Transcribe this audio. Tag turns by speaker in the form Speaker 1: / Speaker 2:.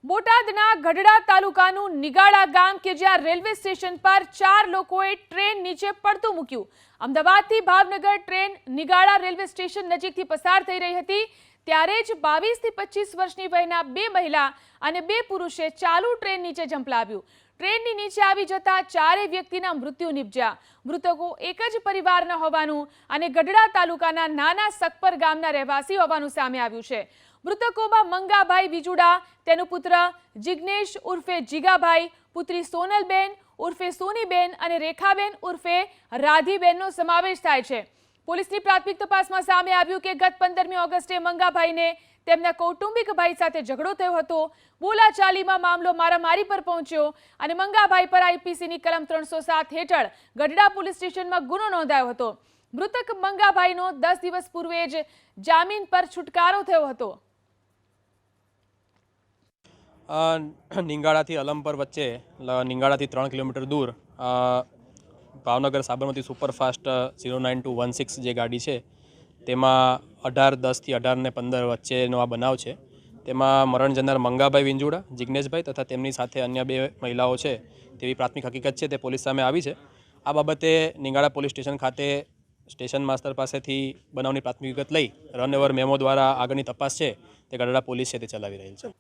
Speaker 1: બોટાદના ગઢડા તાલુકાનું નિગાડા ગામ કે જ્યાં રેલવે સ્ટેશન પર 4 લોકોએ ટ્રેન નીચે પડતું મૂક્યું। અમદાવાદથી ભાવનગર ટ્રેન નિગાડા રેલવે સ્ટેશન નજીકથી પસાર થઈ રહી હતી ત્યારે જ 22 થી 25 વર્ષની વયના 2 મહિલા અને 2 પુરુષે ચાલુ ટ્રેન નીચે ઝંપલાવ્યું। ટ્રેનની નીચે આવી જતા 4 વ્યક્તિના મૃત્યુ નિપજ્યા। મૃતકો એક જ પરિવારના હોવાનું અને ગઢડા તાલુકાના નાના સકપર ગામના રહેવાસી હોવાનું સામે આવ્યું છે। મૃતકોમાં મંગાભાઈ વિજુડા, તેનો પુત્ર જિગ્નેશ ઉર્ફે જીગાભાઈ, પુત્રી સોનલબેન ઉર્ફે સોનીબેન અને રેખાબેન ઉર્ફે રાધીબેનનો સમાવેશ થાય છે। પોલીસની પ્રાથમિક તપાસમાં સામે આવ્યું કે ગત 15મી ઓગસ્ટે મંગાભાઈને તેમના કૌટુંબિક ભાઈ સાથે ઝઘડો થયો હતો। બોલાચાલીમાં મામલો મારામારી પર પહોંચ્યો અને મંગાભાઈ પર આઈપીસીની કલમ 307 હેઠળ ગઢડા પોલીસ સ્ટેશનમાં ગુનો નોંધાયો હતો। મૃતક મંગાભાઈનો 10 દિવસ પૂર્વે જ જામીન પર છુટકારો થયો હતો।
Speaker 2: નિંગાળાથી અલમપર વચ્ચે નિંગાળાથી 3 કિલોમીટર દૂર ભાવનગર સાબરમતી સુપરફાસ્ટ 09216 જે ગાડી છે તેમાં 18:10 થી 18:15 વચ્ચેનો આ બનાવ છે। તેમાં મરણ જનાર મંગાભાઈ વિંજુડા, જિગ્નેશભાઈ તથા તેમની સાથે અન્ય 2 મહિલાઓ છે તેવી પ્રાથમિક હકીકત છે તે પોલીસ સામે આવી છે। આ બાબતે નિંગાળા પોલીસ સ્ટેશન ખાતે સ્ટેશન માસ્ટર પાસેથી બનાવની પ્રાથમિક વિગત લઈ રન ઓવર મેમો દ્વારા આગળની તપાસ છે તે ગઢડા પોલીસ છે તે ચલાવી રહી છે।